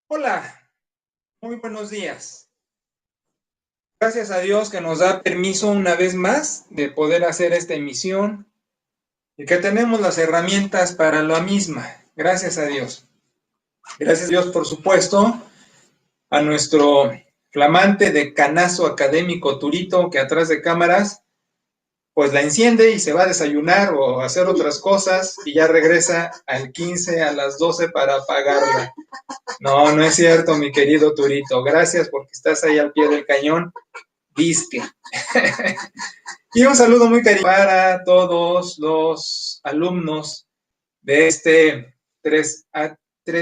Hola, muy buenos días. Gracias a Dios que nos da permiso una vez más de poder hacer esta emisión y que tenemos las herramientas para la misma. Gracias a Dios. Gracias a Dios, por supuesto, a nuestro flamante decanazo académico Turito, que atrás de cámaras pues la enciende y se va a desayunar o a hacer otras cosas y ya regresa al 15 a las 12 para apagarla. No, no es cierto, mi querido Turito. Gracias porque estás ahí al pie del cañón. Disque. Y un saludo muy cariñoso para todos los alumnos de este tres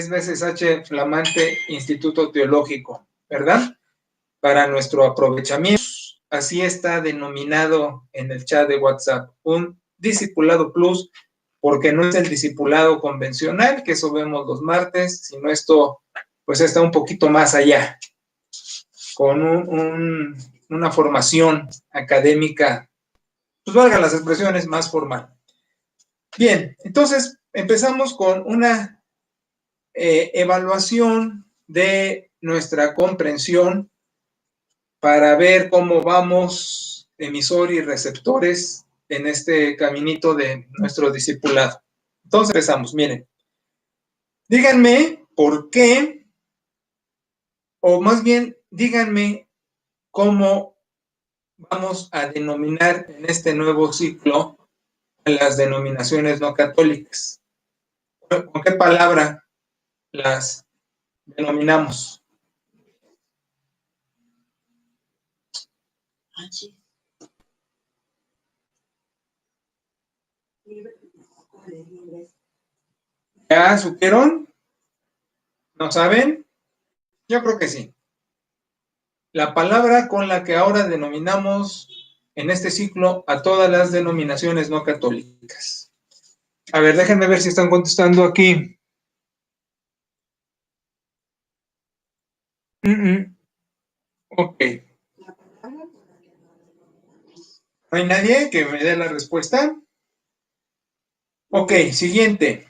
veces H flamante Instituto Teológico, ¿verdad? Para nuestro aprovechamiento. Así está denominado en el chat de WhatsApp, un discipulado plus, porque no es el discipulado convencional, que eso vemos los martes, sino esto pues está un poquito más allá, con una formación académica, pues valga las expresiones, más formal. Bien, entonces empezamos con una evaluación de nuestra comprensión para ver cómo vamos, emisor y receptores, en este caminito de nuestro discipulado. Entonces empezamos, miren. Díganme por qué, o más bien, díganme cómo vamos a denominar en este nuevo ciclo a las denominaciones no católicas. ¿Con qué palabra las denominamos? ¿Ya supieron? ¿No saben? Yo creo que sí. La palabra con la que ahora denominamos en este ciclo a todas las denominaciones no católicas. A ver, déjenme ver si están contestando aquí. Ok. ¿No hay nadie que me dé la respuesta? Ok, siguiente.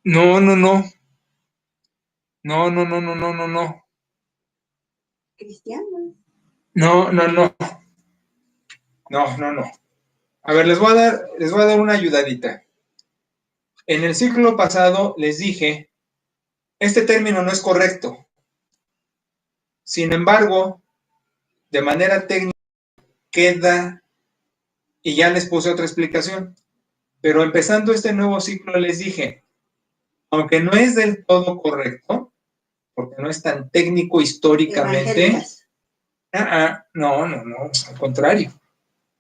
No. No. Cristianos. No. A ver, les voy a dar una ayudadita. En el ciclo pasado les dije, este término no es correcto. Sin embargo, de manera técnica queda, y ya les puse otra explicación. Pero empezando este nuevo ciclo les dije, aunque no es del todo correcto, porque no es tan técnico históricamente, no, al contrario.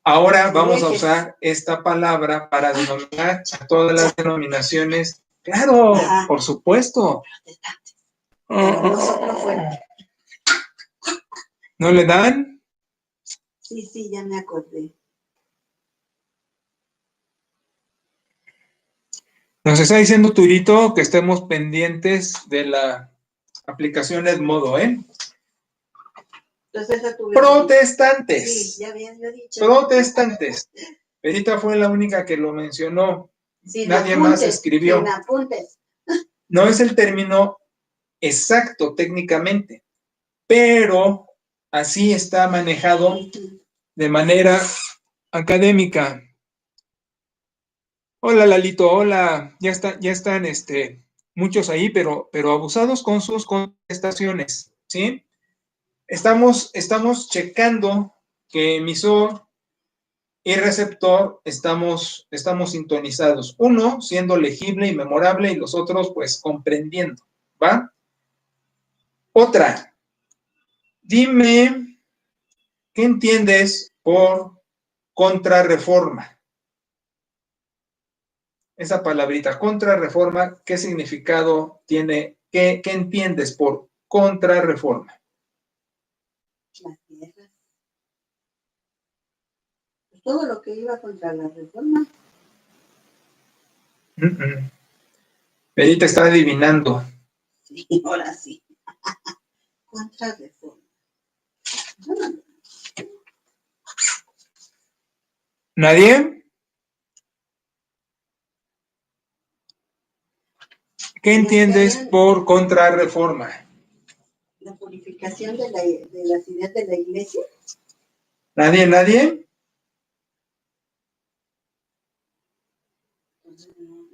Ahora vamos a usar esta palabra para denominar a todas las denominaciones. Claro, por supuesto. ¿No le dan? Sí, ya me acordé. Nos está diciendo Turito que estemos pendientes de la aplicación Edmodo, ¿eh? Entonces, protestantes. Sí, ya habías dicho. Protestantes. Perita fue la única que lo mencionó. Nadie más escribió. Sin apuntes. No es el término exacto técnicamente, pero así está manejado de manera académica. Hola Lalito, hola. Ya están muchos ahí, pero abusados con sus contestaciones, ¿sí? Estamos checando que emisor y receptor estamos sintonizados. Uno siendo legible y memorable y los otros pues comprendiendo, ¿va? Otra, dime, ¿qué entiendes por contrarreforma? Esa palabrita, contrarreforma, ¿qué significado tiene? ¿Qué entiendes por contrarreforma? Las tierras. Todo lo que iba contra la reforma. Perita está adivinando. Sí, ahora sí. Contrarreforma. ¿Nadie? ¿Qué entiendes por contrarreforma? La purificación de las ideas de la iglesia. ¿Nadie? ¿Nadie?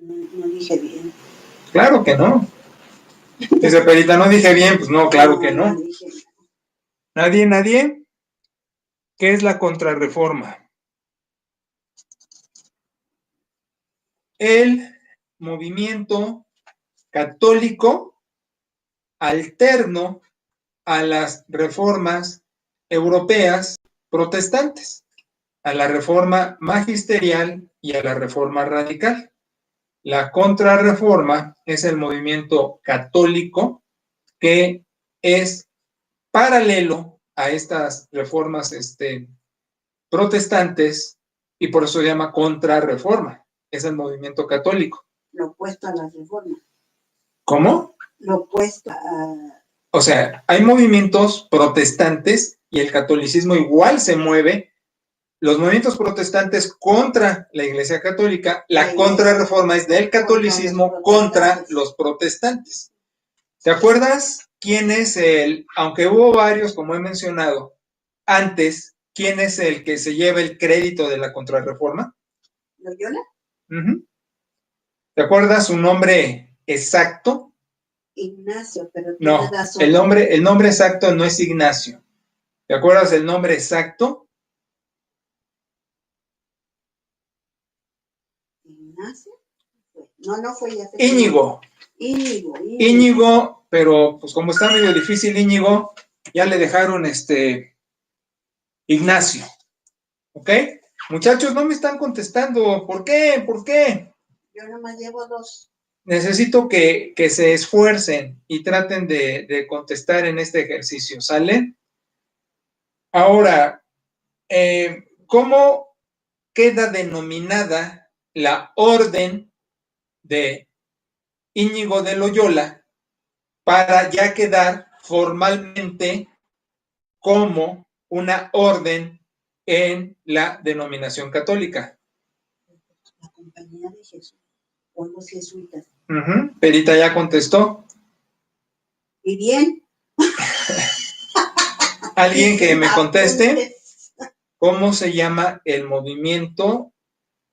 No dije bien. Claro que no. Dice Perita, no dije bien, pues no, claro que no. ¿Nadie? ¿Nadie? ¿Qué es la contrarreforma? El movimiento católico alterno a las reformas europeas protestantes, a la reforma magisterial y a la reforma radical. La contrarreforma es el movimiento católico que es paralelo a estas reformas protestantes y por eso se llama contrarreforma. Es el movimiento católico. Lo opuesto a la reforma. ¿Cómo? Lo opuesto a... O sea, hay movimientos protestantes y el catolicismo igual se mueve. Los movimientos protestantes contra la Iglesia Católica, la contrarreforma es del catolicismo contra los protestantes. ¿Te acuerdas quién es aunque hubo varios, como he mencionado antes, quién es el que se lleva el crédito de la contrarreforma? ¿Loyola? ¿Te acuerdas su nombre exacto? Ignacio, pero no, el nombre exacto no es Ignacio. ¿Te acuerdas el nombre exacto? ¿Ignacio? No fue ya. Íñigo. Íñigo, pero pues como está medio difícil Íñigo, ya le dejaron Ignacio. ¿Ok? Muchachos, no me están contestando. ¿Por qué? ¿Por qué? Yo nomás llevo 2. Necesito que se esfuercen y traten de contestar en este ejercicio, ¿sale? Ahora, ¿cómo queda denominada la orden de Íñigo de Loyola para ya quedar formalmente como una orden en la denominación católica? La Compañía de Jesús, o los jesuitas. Perita ya contestó. ¿Y bien? ¿Alguien que me conteste? ¿Cómo se llama el movimiento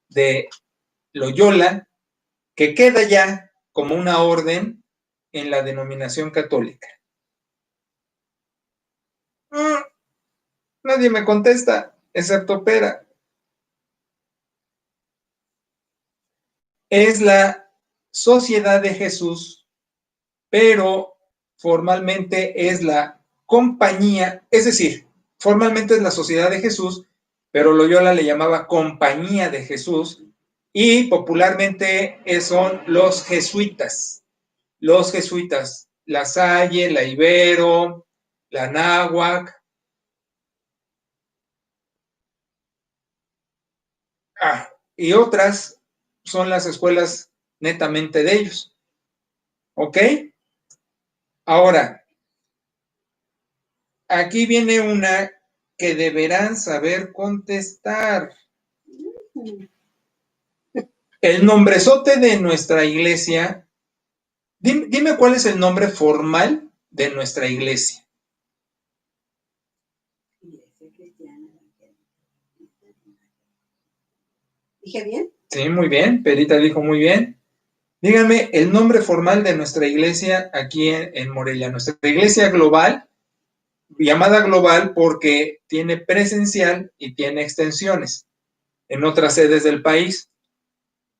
de Loyola que queda ya como una orden en la denominación católica? Nadie me contesta, excepto Pera. Es la Sociedad de Jesús, pero formalmente es la Compañía, es decir, formalmente es la Sociedad de Jesús, pero Loyola le llamaba Compañía de Jesús y popularmente son los jesuitas. Los jesuitas, la Salle, la Ibero, la Náhuac. Y otras son las escuelas netamente de ellos. ¿Ok? Ahora, aquí viene una que deberán saber contestar. El nombrezote de nuestra iglesia, dime cuál es el nombre formal de nuestra iglesia. ¿Dije bien? Sí, muy bien, Perita dijo muy bien. Díganme el nombre formal de nuestra iglesia aquí en Morelia. Nuestra iglesia global, llamada global porque tiene presencial y tiene extensiones en otras sedes del país.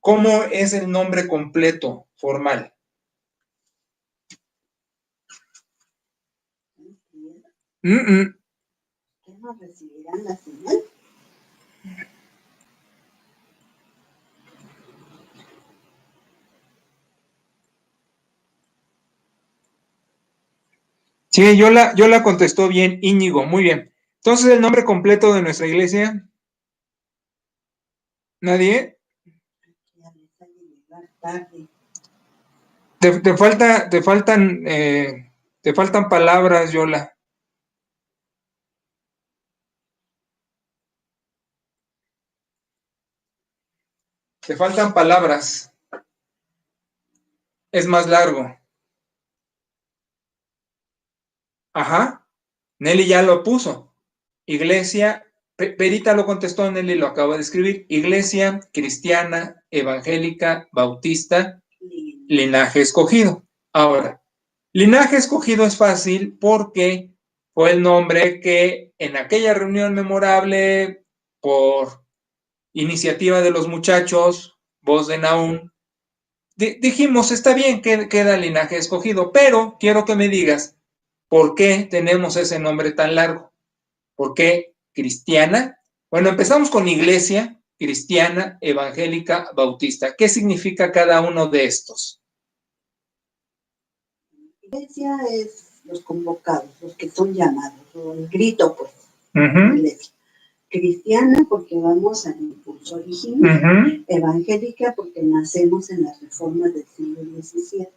¿Cómo es el nombre completo formal? ¿Qué nos recibirán la señal? Sí, yo la contestó bien, Íñigo, muy bien. Entonces, ¿el nombre completo de nuestra iglesia? ¿Nadie? Te faltan palabras, Yola. Te faltan palabras. Es más largo. Ajá. Nelly ya lo puso. Iglesia, Perita lo contestó, Nelly lo acaba de escribir. Iglesia cristiana, evangélica, bautista, linaje escogido. Ahora, linaje escogido es fácil porque fue el nombre que en aquella reunión memorable, por iniciativa de los muchachos, voz de Nahum, dijimos, está bien que queda linaje escogido, pero quiero que me digas, ¿por qué tenemos ese nombre tan largo? ¿Por qué cristiana? Bueno, empezamos con iglesia, cristiana, evangélica, bautista. ¿Qué significa cada uno de estos? Iglesia es los convocados, los que son llamados, o el grito, pues. Iglesia. Cristiana, porque vamos al impulso original. Evangélica, porque nacemos en las reformas del siglo XVII.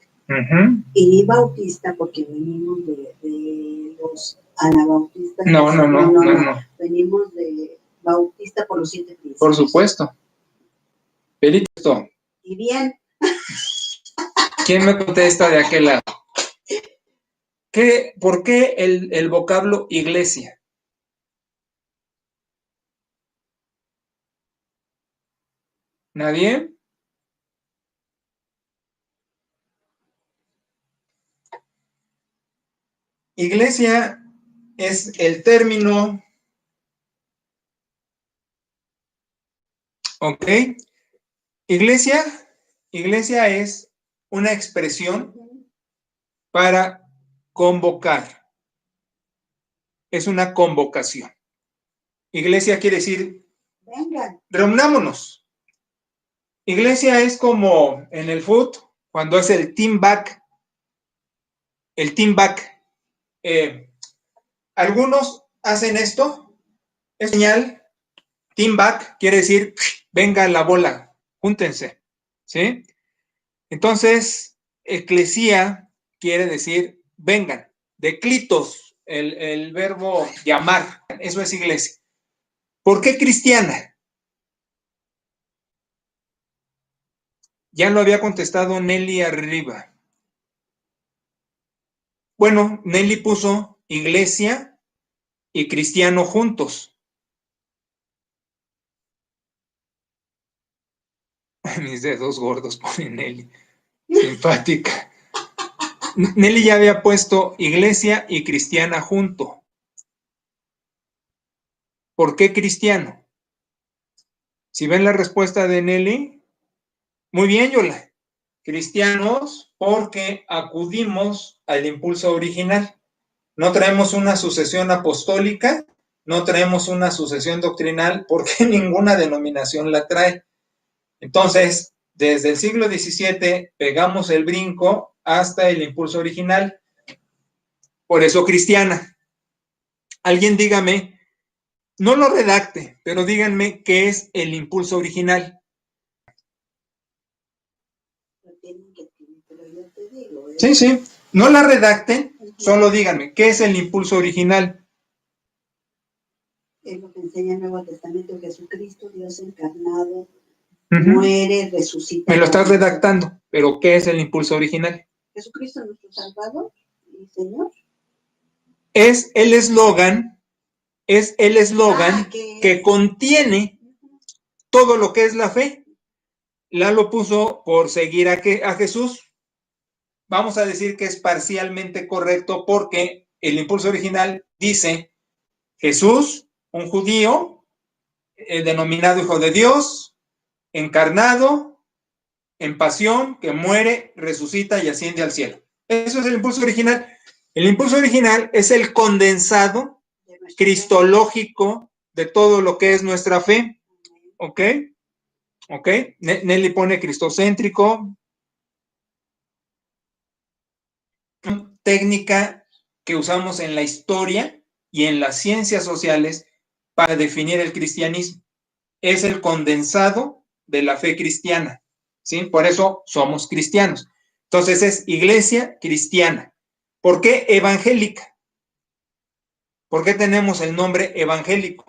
Y bautista, porque venimos de los anabautistas. No. Venimos de bautista por los 7 principios. Por supuesto. Perito. Y bien. ¿Quién me contesta de aquel lado? ¿Por qué el vocablo iglesia? ¿Nadie? Iglesia es el término, ¿ok? Iglesia es una expresión para convocar. Es una convocación. Iglesia quiere decir, vengan, reunámonos. Iglesia es como en el fútbol, cuando es el team back. El team back. Algunos hacen esto, es señal. Team back quiere decir, venga la bola, júntense, ¿sí? Entonces, eclesía quiere decir, vengan, de clitos, el verbo llamar, eso es iglesia. ¿Por qué cristiana? Ya lo había contestado Nelly arriba. Bueno, Nelly puso iglesia y cristiano juntos. Mis dedos gordos, pone Nelly. Simpática. Nelly ya había puesto iglesia y cristiana junto. ¿Por qué cristiano? Si ven la respuesta de Nelly, muy bien, Yola. Cristianos porque acudimos al impulso original. No traemos una sucesión apostólica, no traemos una sucesión doctrinal, porque ninguna denominación la trae. Entonces, desde el siglo XVII pegamos el brinco hasta el impulso original. Por eso cristiana. Alguien dígame, no lo redacte, pero díganme qué es el impulso original. Sí. No la redacten, solo díganme, ¿qué es el impulso original? Es lo que enseña el Nuevo Testamento, Jesucristo, Dios encarnado, muere, resucita. Me lo estás redactando, pero ¿qué es el impulso original? Jesucristo, nuestro Salvador y Señor. Es el eslogan, que contiene todo lo que es la fe. Lalo puso por seguir a Jesús. Vamos a decir que es parcialmente correcto porque el impulso original dice Jesús, un judío, denominado Hijo de Dios, encarnado, en pasión, que muere, resucita y asciende al cielo. Eso es el impulso original. El impulso original es el condensado cristológico de todo lo que es nuestra fe. ¿Ok? ¿Ok? Nelly pone cristocéntrico. Técnica que usamos en la historia y en las ciencias sociales para definir el cristianismo. Es el condensado de la fe cristiana, ¿sí? Por eso somos cristianos. Entonces es iglesia cristiana. ¿Por qué evangélica? ¿Por qué tenemos el nombre evangélico?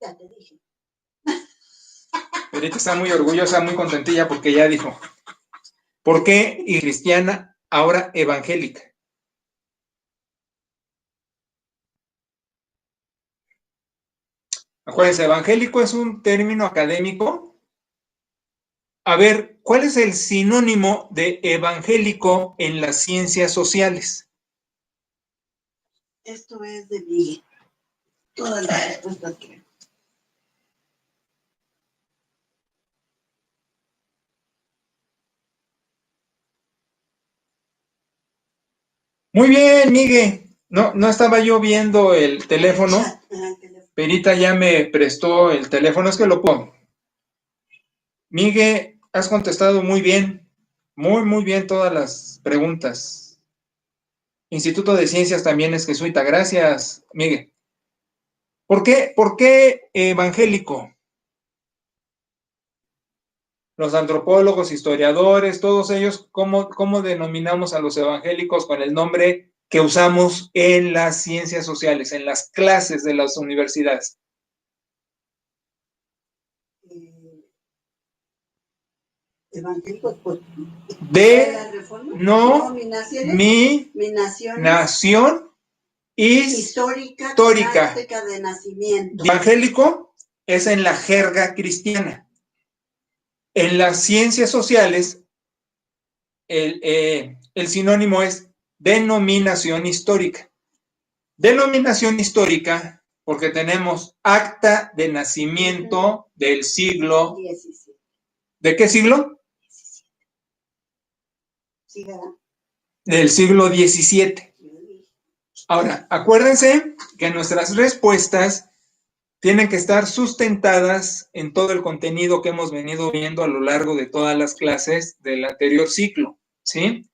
Ya te dije. Perita está muy orgullosa, muy contentilla porque ya dijo. ¿Por qué y cristiana, ahora evangélica? Acuérdense, evangélico es un término académico. A ver, ¿cuál es el sinónimo de evangélico en las ciencias sociales? Esto es de Miguel. Todas las respuestas que... Muy bien, Miguel. No estaba yo viendo el teléfono. Perita ya me prestó el teléfono, es que lo pongo. Miguel, has contestado muy bien. Muy bien todas las preguntas. Instituto de Ciencias también es jesuita. Gracias, Miguel. ¿Por qué evangélico? Los antropólogos, historiadores, todos ellos, ¿cómo denominamos a los evangélicos con el nombre que usamos en las ciencias sociales, en las clases de las universidades? Evangélicos, pues, no, mi nación histórica de nacimiento. Evangélico es en la jerga cristiana. En las ciencias sociales, el sinónimo es denominación histórica. Denominación histórica porque tenemos acta de nacimiento del siglo... ¿De qué siglo? Del siglo XVII. Ahora, acuérdense que nuestras respuestas tienen que estar sustentadas en todo el contenido que hemos venido viendo a lo largo de todas las clases del anterior ciclo, ¿sí?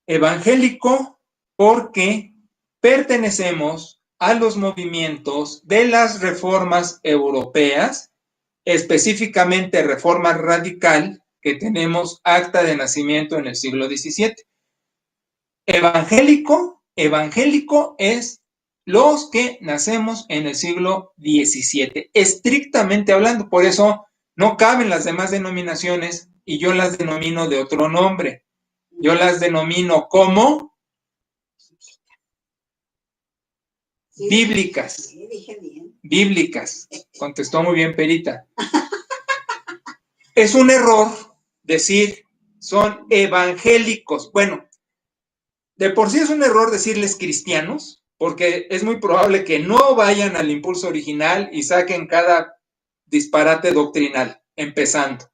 Evangélico porque pertenecemos a los movimientos de las reformas europeas, específicamente reforma radical, que tenemos acta de nacimiento en el siglo XVII. Evangélico es los que nacemos en el siglo XVII, estrictamente hablando. Por eso no caben las demás denominaciones y yo las denomino de otro nombre. Yo las denomino como bíblicas. Bíblicas. Contestó muy bien Perita. Es un error decir son evangélicos. Bueno, de por sí es un error decirles cristianos, porque es muy probable que no vayan al impulso original y saquen cada disparate doctrinal, empezando.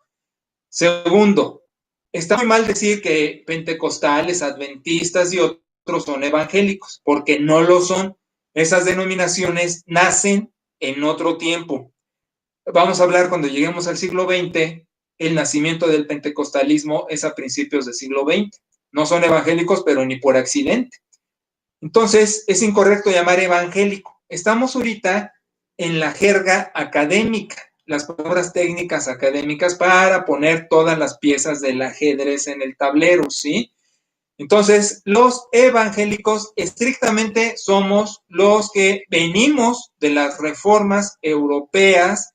Segundo, está muy mal decir que pentecostales, adventistas y otros son evangélicos, porque no lo son. Esas denominaciones nacen en otro tiempo. Vamos a hablar cuando lleguemos al siglo XX, el nacimiento del pentecostalismo es a principios del siglo XX. No son evangélicos, pero ni por accidente. Entonces, es incorrecto llamar evangélico. Estamos ahorita en la jerga académica, las palabras técnicas académicas para poner todas las piezas del ajedrez en el tablero, ¿sí? Entonces, los evangélicos estrictamente somos los que venimos de las reformas europeas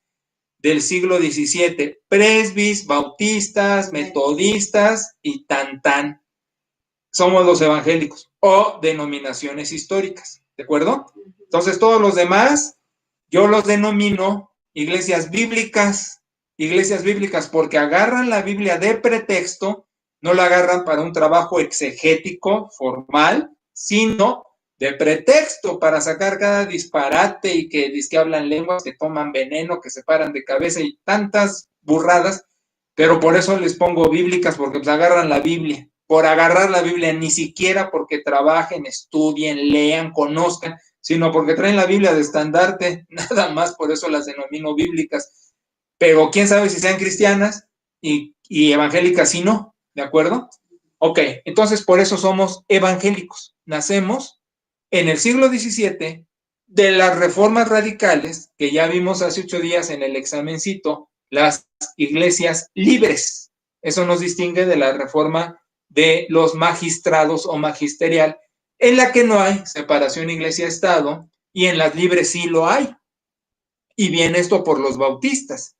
del siglo XVII, presbis, bautistas, metodistas y tan. Somos los evangélicos o denominaciones históricas, ¿de acuerdo? Entonces, todos los demás, yo los denomino iglesias bíblicas porque agarran la Biblia de pretexto, no la agarran para un trabajo exegético, formal, sino de pretexto para sacar cada disparate y que hablan lenguas, que toman veneno, que se paran de cabeza y tantas burradas, pero por eso les pongo bíblicas, porque pues agarran la Biblia, por agarrar la Biblia, ni siquiera porque trabajen, estudien, lean, conozcan, sino porque traen la Biblia de estandarte, nada más, por eso las denomino bíblicas. Pero quién sabe si sean cristianas y evangélicas si no, ¿de acuerdo? Ok, entonces por eso somos evangélicos. Nacemos en el siglo XVII de las reformas radicales que ya vimos hace 8 días en el examencito, las iglesias libres. Eso nos distingue de la reforma de los magistrados o magisterial, en la que no hay separación iglesia-estado y en las libres sí lo hay. Y viene esto por los bautistas.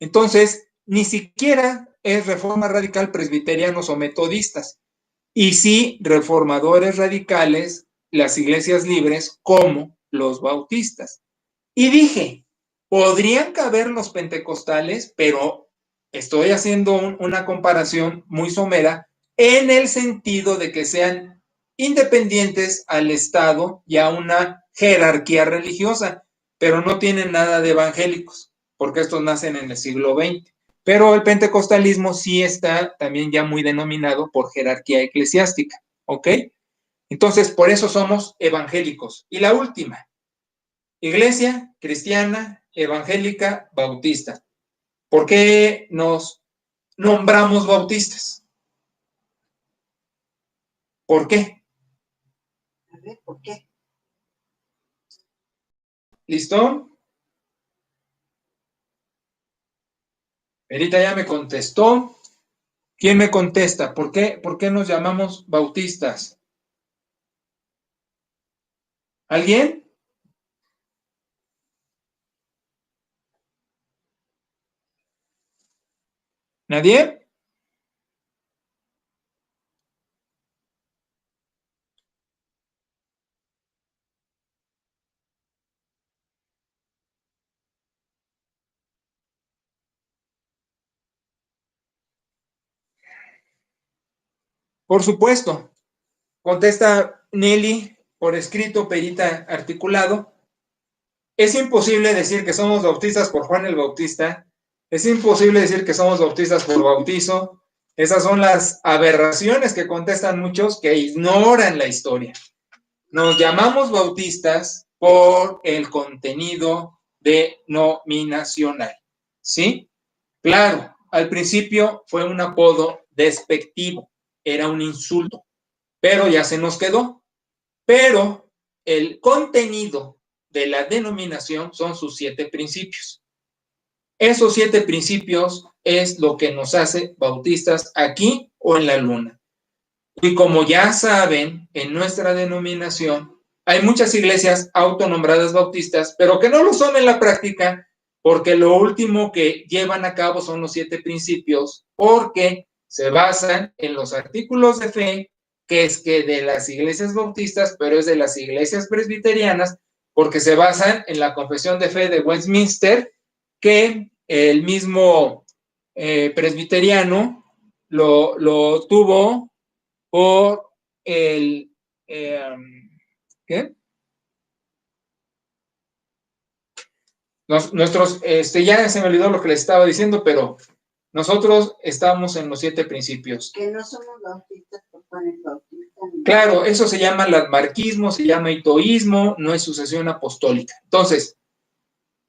Entonces, ni siquiera es Reforma Radical presbiterianos o metodistas, y sí reformadores radicales, las iglesias libres, como los bautistas. Y dije, podrían caber los pentecostales, pero estoy haciendo una comparación muy somera en el sentido de que sean independientes al Estado y a una jerarquía religiosa, pero no tienen nada de evangélicos, porque estos nacen en el siglo XX. Pero el pentecostalismo sí está también ya muy denominado por jerarquía eclesiástica, ¿ok? Entonces, por eso somos evangélicos. Y la última, Iglesia Cristiana Evangélica Bautista. ¿Por qué nos nombramos bautistas? ¿Por qué? A ver, ¿por qué? ¿Listo? Erita ya me contestó. ¿Quién me contesta? ¿Por qué nos llamamos bautistas? ¿Alguien? ¿Nadie? Por supuesto. Contesta Nelly por escrito, Perita articulado. Es imposible decir que somos bautistas por Juan el Bautista. Es imposible decir que somos bautistas por bautizo. Esas son las aberraciones que contestan muchos que ignoran la historia. Nos llamamos bautistas por el contenido denominacional. ¿Sí? Claro, al principio fue un apodo despectivo, era un insulto, pero ya se nos quedó. Pero el contenido de la denominación son sus 7 principios. Esos 7 principios es lo que nos hace bautistas aquí o en la luna. Y como ya saben, en nuestra denominación hay muchas iglesias autonombradas bautistas, pero que no lo son en la práctica, porque lo último que llevan a cabo son los 7 principios, porque se basan en los artículos de fe, que es que de las iglesias bautistas, pero es de las iglesias presbiterianas, porque se basan en la confesión de fe de Westminster, que el mismo presbiteriano lo tuvo por el ¿qué? Nuestros, ya se me olvidó lo que les estaba diciendo, pero nosotros estamos en los 7 principios. Que no somos bautistas por Juan el Bautista. Claro, eso se llama latmarquismo, se llama hitoísmo, no es sucesión apostólica. Entonces,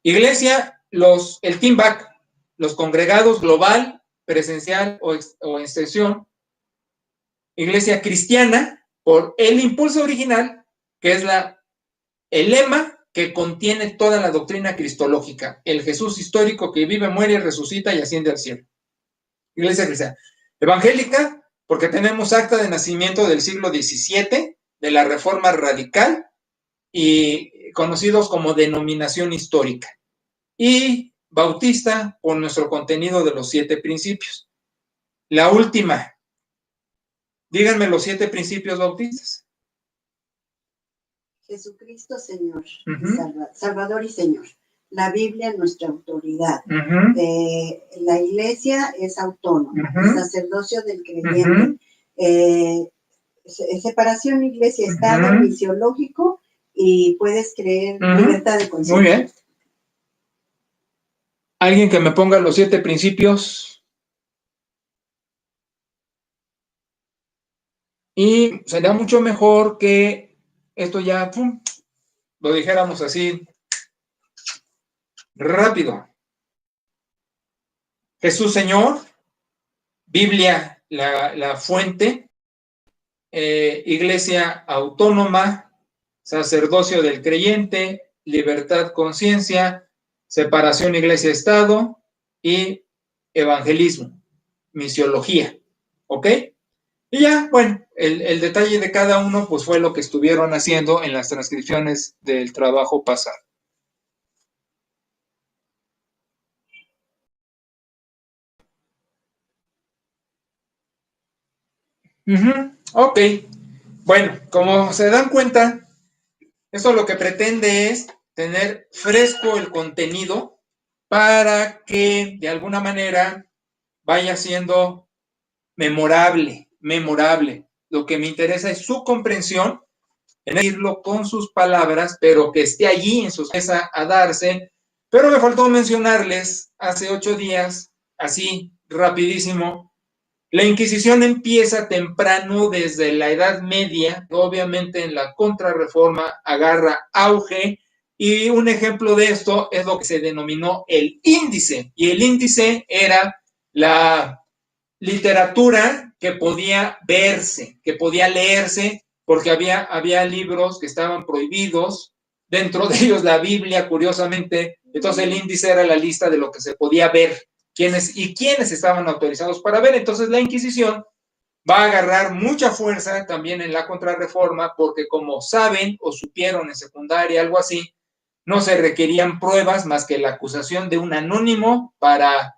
iglesia, el team back, los congregados global, presencial o extensión, iglesia cristiana, por el impulso original, que es el lema que contiene toda la doctrina cristológica, el Jesús histórico que vive, muere, resucita y asciende al cielo. Iglesia cristiana. Evangélica, porque tenemos acta de nacimiento del siglo XVII, de la Reforma Radical, y conocidos como denominación histórica. Y bautista, por nuestro contenido de los 7 principios. La última, díganme los 7 principios bautistas. Jesucristo, Señor, Salvador y Señor. La Biblia es nuestra autoridad. La iglesia es autónoma. El sacerdocio del creyente. Separación iglesia-estado, misiológico, y puedes creer libertad de conciencia. Muy bien. ¿Alguien que me ponga los 7 principios? Y sería mucho mejor que esto ya lo dijéramos así rápido. Jesús Señor, Biblia la fuente, iglesia autónoma, sacerdocio del creyente, libertad, conciencia, separación iglesia-estado y evangelismo, misiología. ¿Ok? Y ya, bueno, el detalle de cada uno pues fue lo que estuvieron haciendo en las transcripciones del trabajo pasado. Ok. Bueno, como se dan cuenta, esto lo que pretende es tener fresco el contenido para que de alguna manera vaya siendo memorable. Lo que me interesa es su comprensión, en decirlo con sus palabras, pero que esté allí en su cabeza a darse. Pero me faltó mencionarles hace 8 días, así rapidísimo, la Inquisición empieza temprano desde la Edad Media, obviamente en la Contrarreforma agarra auge, y un ejemplo de esto es lo que se denominó el índice, y el índice era la literatura que podía verse, que podía leerse, porque había libros que estaban prohibidos, dentro de ellos la Biblia, curiosamente. Entonces el índice era la lista de lo que se podía ver, quiénes estaban autorizados para ver. Entonces la Inquisición va a agarrar mucha fuerza también en la Contrarreforma, porque como saben o supieron en secundaria, algo así, no se requerían pruebas más que la acusación de un anónimo para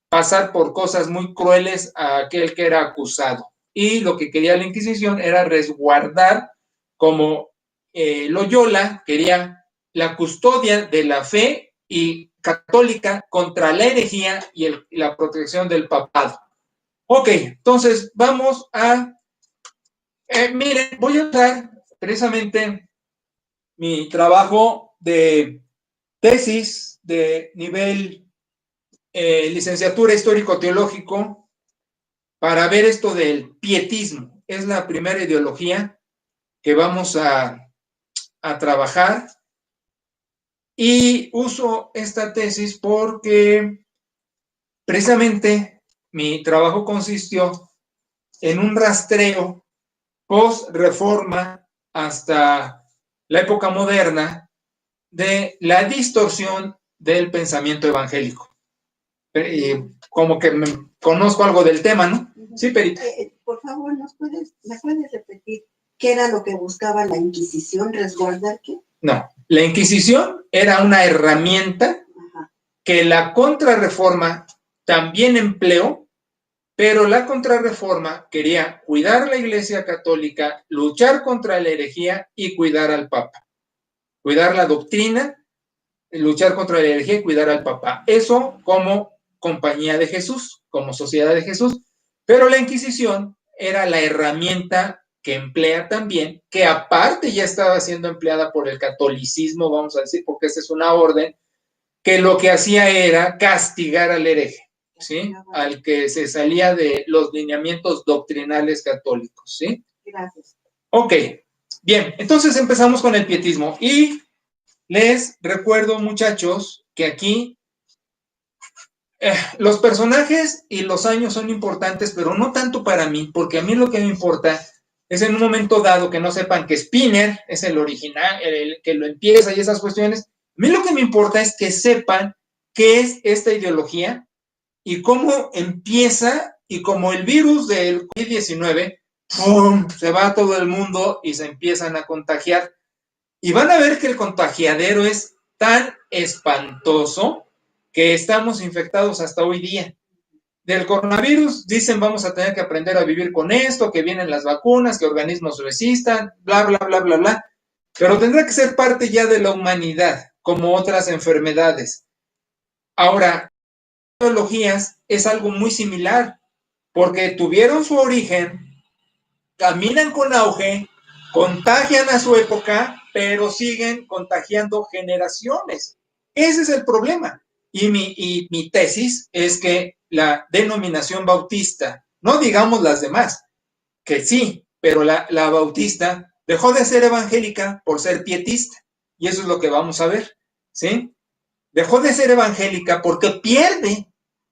pasar por cosas muy crueles a aquel que era acusado. Y lo que quería la Inquisición era resguardar, como Loyola quería la custodia de la fe y católica contra la herejía y la protección del papado. Ok, entonces vamos a, miren, voy a usar precisamente mi trabajo de tesis de nivel licenciatura histórico-teológico para ver esto del pietismo. Es la primera ideología que vamos a trabajar, y uso esta tesis porque precisamente mi trabajo consistió en un rastreo post-reforma hasta la época moderna de la distorsión del pensamiento evangélico. Como que conozco algo del tema, ¿no? Sí, Perita. Por favor, ¿me puedes repetir qué era lo que buscaba la Inquisición? ¿Resguardar qué? No, la Inquisición era una herramienta que la Contrarreforma también empleó, pero la Contrarreforma quería cuidar la Iglesia Católica, luchar contra la herejía y cuidar al Papa. Cuidar la doctrina, luchar contra la herejía y cuidar al Papa. Eso como compañía de Jesús, como sociedad de Jesús. Pero la Inquisición era la herramienta que emplea también, que aparte ya estaba siendo empleada por el catolicismo, vamos a decir, porque esa es una orden, que lo que hacía era castigar al hereje, ¿sí? Al que se salía de los lineamientos doctrinales católicos, ¿sí? Gracias. Ok, bien, entonces empezamos con el pietismo, y les recuerdo, muchachos, que aquí los personajes y los años son importantes, pero no tanto para mí, porque a mí lo que me importa es en un momento dado que no sepan que Spinner es el original, el que lo empieza y esas cuestiones. A mí lo que me importa es que sepan qué es esta ideología y cómo empieza, y como el virus del COVID-19, ¡pum!, se va a todo el mundo y se empiezan a contagiar. Y van a ver que el contagiadero es tan espantoso que estamos infectados hasta hoy día. Del coronavirus dicen vamos a tener que aprender a vivir con esto, que vienen las vacunas, que organismos resistan, bla, bla, bla, bla, bla. Pero tendrá que ser parte ya de la humanidad, como otras enfermedades. Ahora, ideologías es algo muy similar, porque tuvieron su origen, caminan con auge, contagian a su época, pero siguen contagiando generaciones. Ese es el problema. Y mi tesis es que la denominación bautista, no digamos las demás, que sí, pero la bautista dejó de ser evangélica por ser pietista. Y eso es lo que vamos a ver, ¿sí? Dejó de ser evangélica porque pierde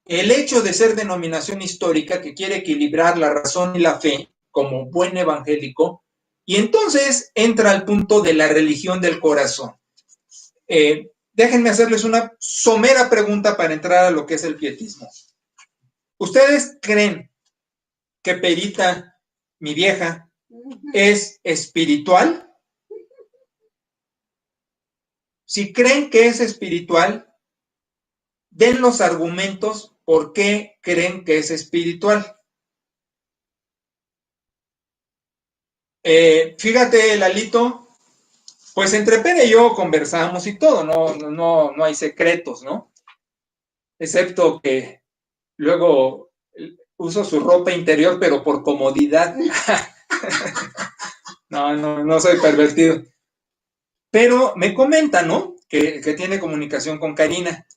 el hecho de ser denominación histórica, que quiere equilibrar la razón y la fe como buen evangélico, y entonces entra al punto de la religión del corazón. Déjenme hacerles una somera pregunta para entrar a lo que es el pietismo. ¿Ustedes creen que Perita, mi vieja, es espiritual? Si creen que es espiritual, den los argumentos por qué creen que es espiritual. Fíjate, Lalito, pues entre Pere y yo conversamos y todo, no hay secretos, ¿no? Excepto que luego uso su ropa interior, pero por comodidad. No soy pervertido. Pero me comenta, ¿no? Que tiene comunicación con Karina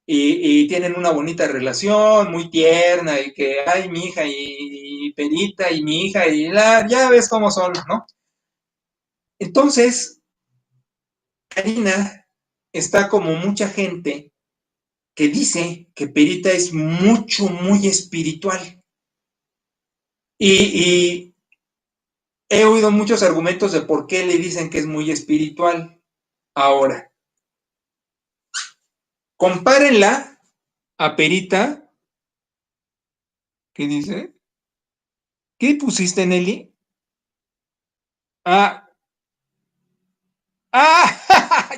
y tienen una bonita relación, muy tierna, y que, ay, mi hija, y Perita, y mi hija, ya ves cómo son, ¿no? Entonces, Karina está como mucha gente que dice que Perita es muy espiritual. Y he oído muchos argumentos de por qué le dicen que es muy espiritual. Ahora, compárenla a Perita. ¿Qué dice? ¿Qué pusiste, Nelly? Ah,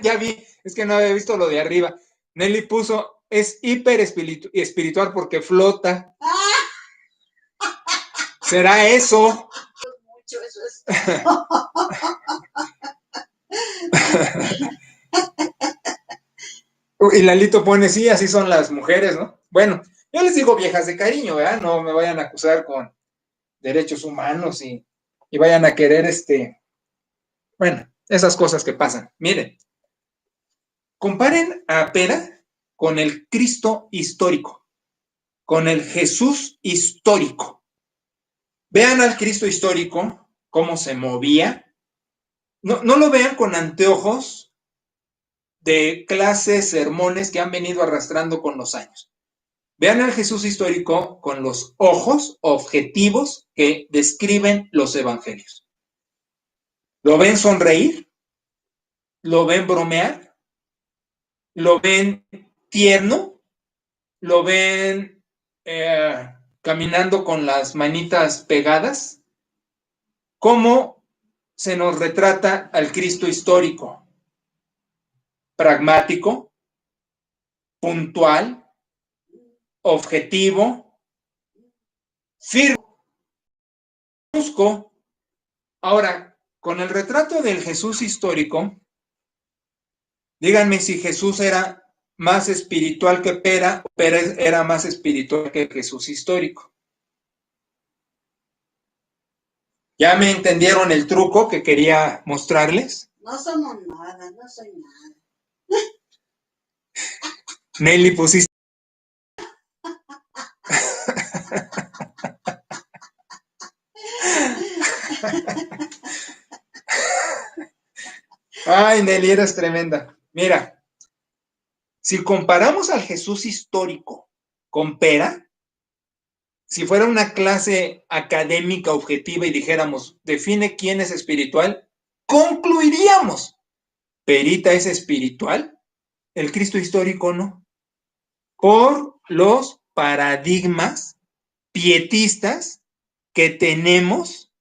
ya vi, es que no había visto lo de arriba. Nelly puso, es hiper espiritual porque flota. ¿Será eso? Mucho eso es. Y Lalito pone, sí, así son las mujeres, ¿no? Bueno, yo les digo viejas de cariño, ¿verdad? No me vayan a acusar con derechos humanos y vayan a querer, bueno, esas cosas que pasan. Miren, comparen a Pera con el Cristo histórico, con el Jesús histórico. Vean al Cristo histórico, cómo se movía. No lo vean con anteojos de clases, sermones que han venido arrastrando con los años. Vean al Jesús histórico con los ojos objetivos que describen los evangelios. ¿Lo ven sonreír? ¿Lo ven bromear? ¿Lo ven tierno? ¿Lo ven caminando con las manitas pegadas? ¿Cómo se nos retrata al Cristo histórico? Pragmático, puntual, objetivo, firme. Ahora, con el retrato del Jesús histórico, díganme si Jesús era más espiritual que Pera, o Pera era más espiritual que Jesús histórico. ¿Ya me entendieron el truco que quería mostrarles? No somos nada, no soy nada. Nelly, pusiste. Ay, Nelly, eres tremenda. Mira, si comparamos al Jesús histórico con Pera, si fuera una clase académica objetiva y dijéramos, define quién es espiritual, concluiríamos, Perita es espiritual, el Cristo histórico no, por los paradigmas pietistas que tenemos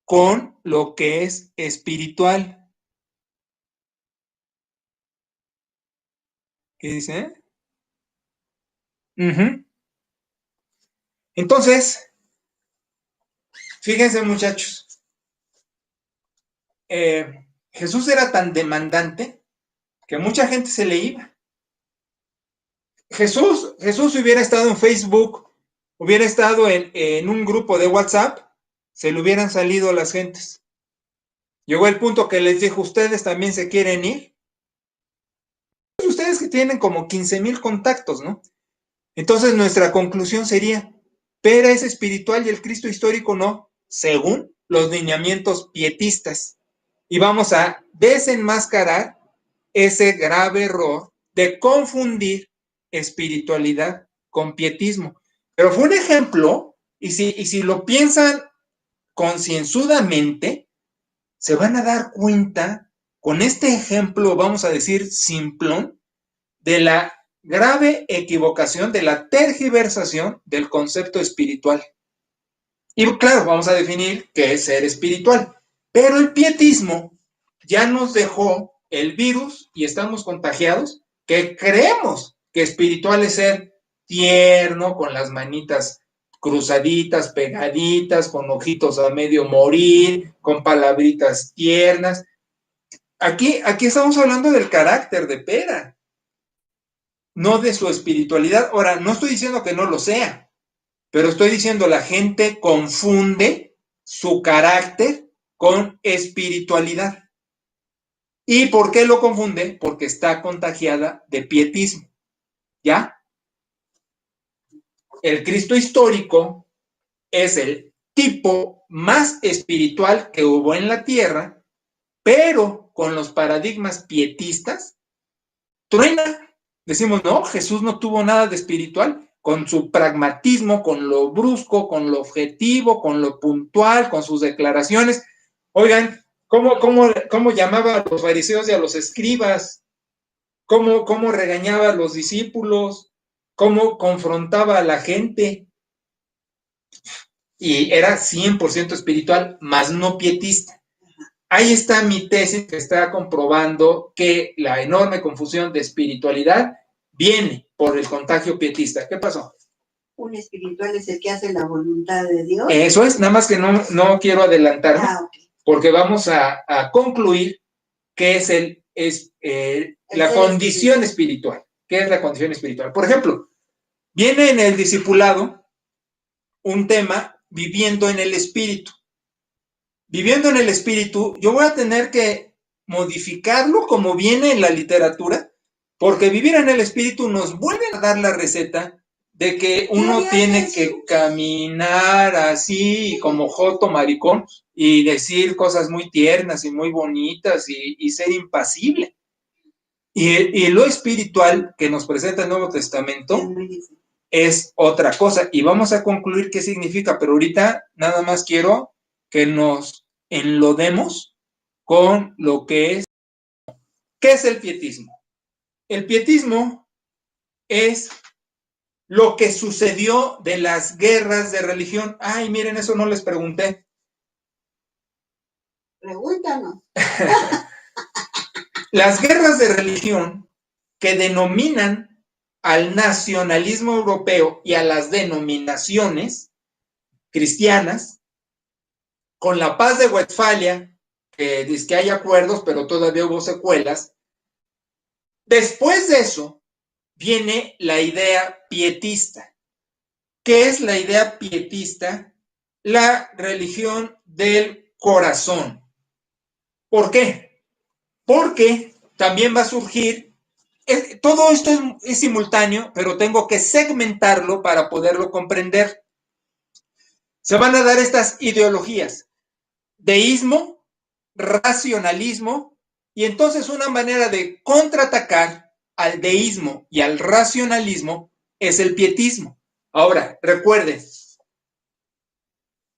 con lo que es espiritual. ¿Qué dice? Entonces, fíjense muchachos, Jesús era tan demandante que mucha gente se le iba. Jesús hubiera estado en Facebook, hubiera estado en un grupo de WhatsApp, se le hubieran salido las gentes. Llegó el punto que les dijo, ¿ustedes también se quieren ir? Ustedes que tienen como 15,000 contactos, ¿no? Entonces nuestra conclusión sería, Pera es espiritual y el Cristo histórico no, según los lineamientos pietistas. Y vamos a desenmascarar ese grave error de confundir espiritualidad con pietismo. Pero fue un ejemplo, y si lo piensan concienzudamente, se van a dar cuenta, con este ejemplo, vamos a decir, simplón, de la grave equivocación, de la tergiversación del concepto espiritual. Y claro, vamos a definir qué es ser espiritual. Pero el pietismo ya nos dejó el virus y estamos contagiados que creemos que espiritual es ser tierno, con las manitas cruzaditas, pegaditas, con ojitos a medio morir, con palabritas tiernas. Aquí estamos hablando del carácter de Pera, no de su espiritualidad. Ahora, no estoy diciendo que no lo sea, pero estoy diciendo la gente confunde su carácter con espiritualidad. ¿Y por qué lo confunde? Porque está contagiada de pietismo. ¿Ya? El Cristo histórico es el tipo más espiritual que hubo en la tierra, pero con los paradigmas pietistas, truena. Decimos, no, Jesús no tuvo nada de espiritual, con su pragmatismo, con lo brusco, con lo objetivo, con lo puntual, con sus declaraciones. Oigan, ¿cómo llamaba a los fariseos y a los escribas? ¿Cómo regañaba a los discípulos? ¿Cómo confrontaba a la gente? Y era 100% espiritual, más no pietista. Ahí está mi tesis que está comprobando que la enorme confusión de espiritualidad viene por el contagio pietista. ¿Qué pasó? Un espiritual es el que hace la voluntad de Dios. Eso es, nada más que no quiero adelantarme, okay, porque vamos a concluir qué es la condición espiritual. ¿Qué es la condición espiritual? Por ejemplo, viene en el discipulado un tema viviendo en el espíritu. Viviendo en el espíritu, yo voy a tener que modificarlo como viene en la literatura, porque vivir en el espíritu nos vuelve a dar la receta de que uno tiene que caminar así como joto maricón y decir cosas muy tiernas y muy bonitas y ser impasible. Y lo espiritual que nos presenta el Nuevo Testamento es otra cosa. Y vamos a concluir qué significa, pero ahorita nada más quiero que nos enlodemos con lo que es. ¿Qué es el pietismo? El pietismo es lo que sucedió de las guerras de religión. Ay, miren, eso no les pregunté. Pregúntanos. Las guerras de religión que denominan al nacionalismo europeo y a las denominaciones cristianas, con la paz de Westfalia, que dice que hay acuerdos, pero todavía hubo secuelas. Después de eso, viene la idea pietista. ¿Qué es la idea pietista? La religión del corazón. ¿Por qué? Porque también va a surgir, todo esto es simultáneo, pero tengo que segmentarlo para poderlo comprender. Se van a dar estas ideologías: deísmo, racionalismo, y entonces una manera de contraatacar al deísmo y al racionalismo es el pietismo. Ahora, recuerden,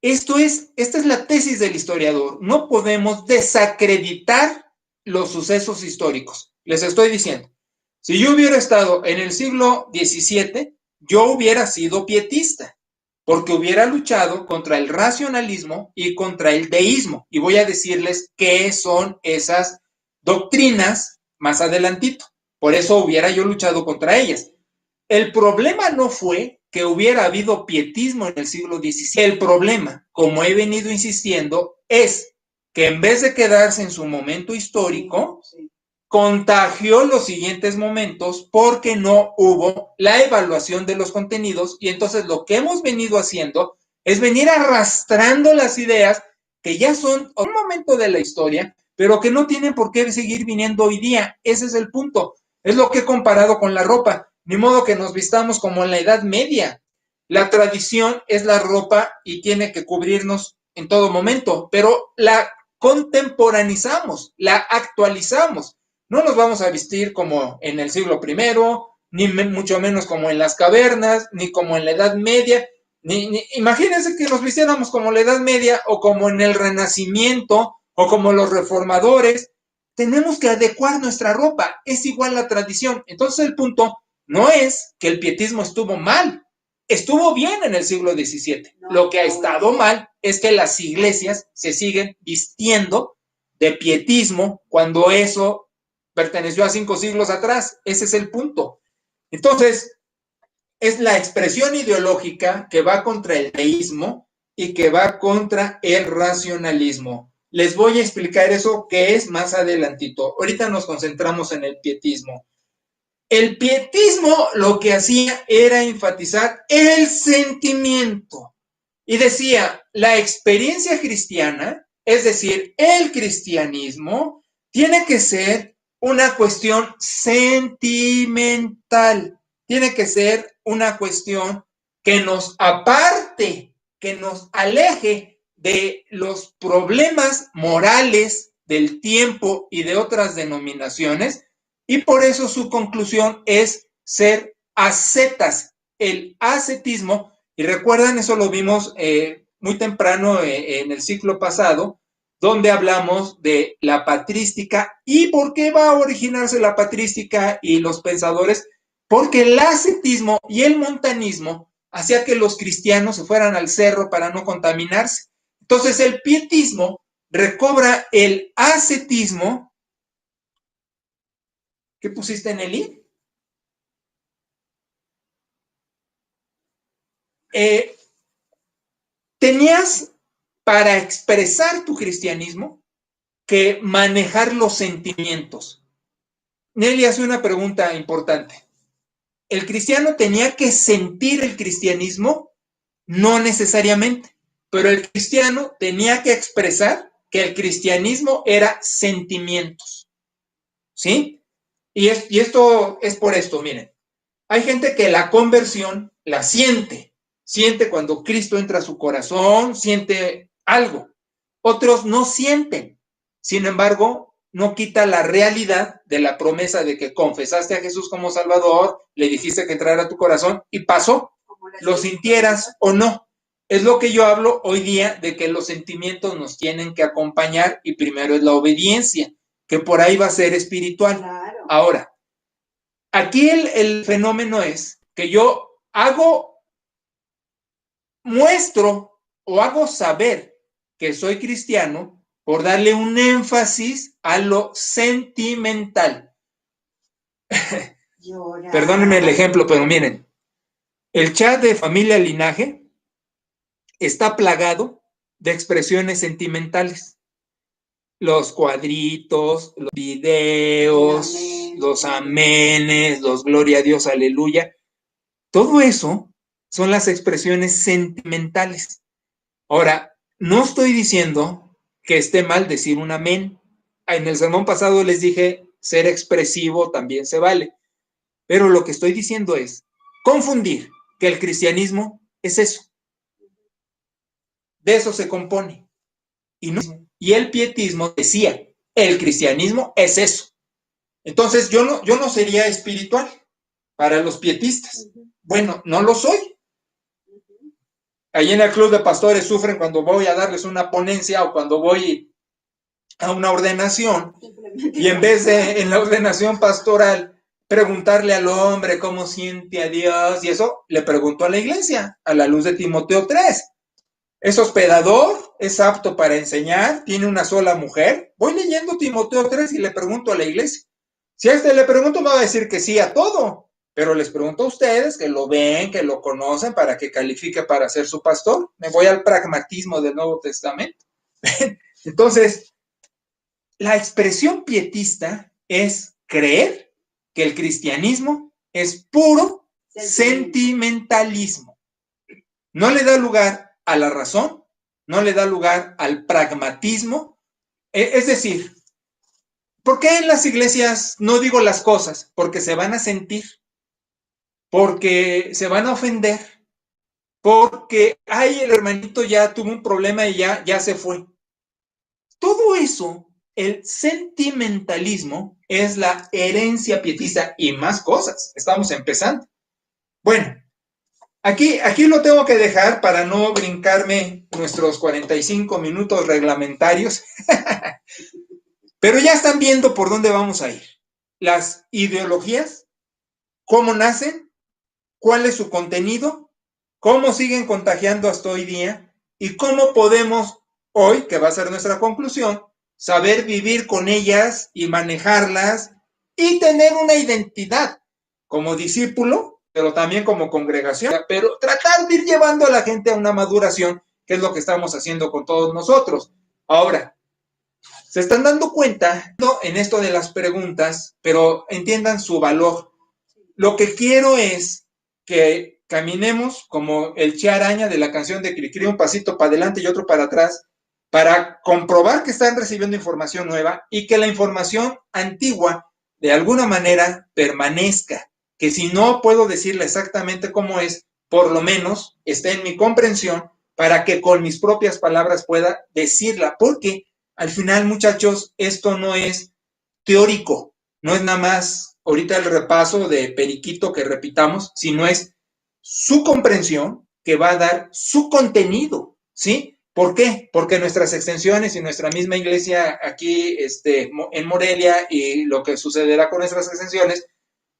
esta es la tesis del historiador. No podemos desacreditar los sucesos históricos. Les estoy diciendo, si yo hubiera estado en el siglo XVII, yo hubiera sido pietista, porque hubiera luchado contra el racionalismo y contra el deísmo. Y voy a decirles qué son esas doctrinas más adelantito. Por eso hubiera yo luchado contra ellas. El problema no fue que hubiera habido pietismo en el siglo XVII. El problema, como he venido insistiendo, es que en vez de quedarse en su momento histórico, contagió los siguientes momentos porque no hubo la evaluación de los contenidos, y entonces lo que hemos venido haciendo es venir arrastrando las ideas que ya son un momento de la historia, pero que no tienen por qué seguir viniendo hoy día. Ese es el punto. Es lo que he comparado con la ropa. Ni modo que nos vistamos como en la Edad Media. La tradición es la ropa y tiene que cubrirnos en todo momento, pero la contemporanizamos, la actualizamos. No nos vamos a vestir como en el siglo I, ni mucho menos como en las cavernas, ni como en la Edad Media. Imagínense que nos vistiéramos como la Edad Media o como en el Renacimiento o como los reformadores. Tenemos que adecuar nuestra ropa. Es igual la tradición. Entonces el punto no es que el pietismo estuvo mal. Estuvo bien en el siglo XVII. Lo que ha estado mal es que las iglesias se siguen vistiendo de pietismo cuando eso perteneció a 5 siglos atrás. Ese es el punto. Entonces, es la expresión ideológica que va contra el deísmo y que va contra el racionalismo. Les voy a explicar eso que es más adelantito. Ahorita nos concentramos en el pietismo. El pietismo lo que hacía era enfatizar el sentimiento y decía, la experiencia cristiana, es decir, el cristianismo, tiene que ser una cuestión sentimental, tiene que ser una cuestión que nos aparte, que nos aleje de los problemas morales del tiempo y de otras denominaciones, y por eso su conclusión es ser ascetas. El ascetismo, y recuerdan, eso lo vimos muy temprano en el ciclo pasado, donde hablamos de la patrística. ¿Y por qué va a originarse la patrística y los pensadores? Porque el ascetismo y el montanismo hacía que los cristianos se fueran al cerro para no contaminarse. Entonces el pietismo recobra el ascetismo. ¿Qué pusiste en el i? Tenías para expresar tu cristianismo que manejar los sentimientos. Nelly hace una pregunta importante. ¿El cristiano tenía que sentir el cristianismo? No necesariamente, pero el cristiano tenía que expresar que el cristianismo era sentimientos. ¿Sí? Y esto es por esto, miren. Hay gente que la conversión la siente cuando Cristo entra a su corazón, siente algo. Otros no sienten. Sin embargo, no quita la realidad de la promesa de que confesaste a Jesús como Salvador, le dijiste que entrara a tu corazón y pasó, lo sintieras o no. Es lo que yo hablo hoy día de que los sentimientos nos tienen que acompañar y primero es la obediencia, que por ahí va a ser espiritual. Claro. Ahora, aquí el fenómeno es que yo muestro o hago saber que soy cristiano por darle un énfasis a lo sentimental. Perdónenme el ejemplo, pero miren, el chat de Familia Linaje está plagado de expresiones sentimentales. Los cuadritos, los videos, los amenes, los gloria a Dios, aleluya. Todo eso son las expresiones sentimentales. Ahora, no estoy diciendo que esté mal decir un amén. En el sermón pasado les dije, ser expresivo también se vale. Pero lo que estoy diciendo es confundir que el cristianismo es eso. De eso se compone. Y el pietismo decía, el cristianismo es eso. Entonces yo no sería espiritual para los pietistas. Bueno, no lo soy. Allí en el club de pastores sufren cuando voy a darles una ponencia o cuando voy a una ordenación y en vez de en la ordenación pastoral preguntarle al hombre cómo siente a Dios y eso, le pregunto a la iglesia a la luz de Timoteo 3. ¿Es hospedador? ¿Es apto para enseñar? ¿Tiene una sola mujer? Voy leyendo Timoteo 3 y le pregunto a la iglesia. Si a este le pregunto, me va a decir que sí a todo. Pero les pregunto a ustedes que lo ven, que lo conocen, para que califique para ser su pastor. Me voy al pragmatismo del Nuevo Testamento. Entonces, la expresión pietista es creer que el cristianismo es puro sentimentalismo. No le da lugar a la razón, no le da lugar al pragmatismo. Es decir, ¿por qué en las iglesias no digo las cosas? Porque se van a sentir, porque se van a ofender, porque, ay, el hermanito ya tuvo un problema y ya se fue. Todo eso, el sentimentalismo, es la herencia pietista y más cosas. Estamos empezando. Bueno, aquí lo tengo que dejar para no brincarme nuestros 45 minutos reglamentarios. Pero ya están viendo por dónde vamos a ir. Las ideologías, cómo nacen, cuál es su contenido, cómo siguen contagiando hasta hoy día y cómo podemos hoy, que va a ser nuestra conclusión, saber vivir con ellas y manejarlas y tener una identidad como discípulo pero también como congregación, pero tratar de ir llevando a la gente a una maduración, que es lo que estamos haciendo con todos nosotros. Ahora, se están dando cuenta en esto de las preguntas, pero entiendan su valor. Lo que quiero es que caminemos como el Che Araña de la canción de Cricri, un pasito para adelante y otro para atrás, para comprobar que están recibiendo información nueva y que la información antigua de alguna manera permanezca, que si no puedo decirle exactamente cómo es, por lo menos esté en mi comprensión para que con mis propias palabras pueda decirla, porque al final, muchachos, esto no es teórico, no es nada más ahorita el repaso de periquito que repitamos, sino es su comprensión que va a dar su contenido, ¿sí? ¿Por qué? Porque nuestras extensiones y nuestra misma iglesia aquí en Morelia y lo que sucederá con nuestras extensiones,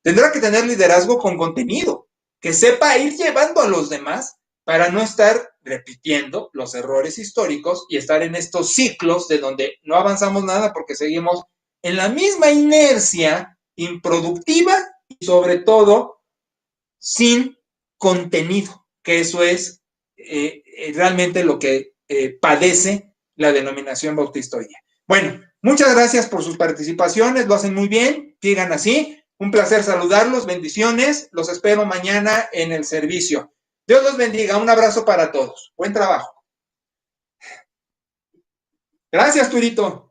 tendrá que tener liderazgo con contenido, que sepa ir llevando a los demás para no estar repitiendo los errores históricos y estar en estos ciclos de donde no avanzamos nada porque seguimos en la misma inercia improductiva y sobre todo sin contenido, que eso es realmente lo que padece la denominación bautista hoy día. Bueno, muchas gracias por sus participaciones, lo hacen muy bien, sigan así, un placer saludarlos, bendiciones, los espero mañana en el servicio. Dios los bendiga, un abrazo para todos, buen trabajo. Gracias, Turito.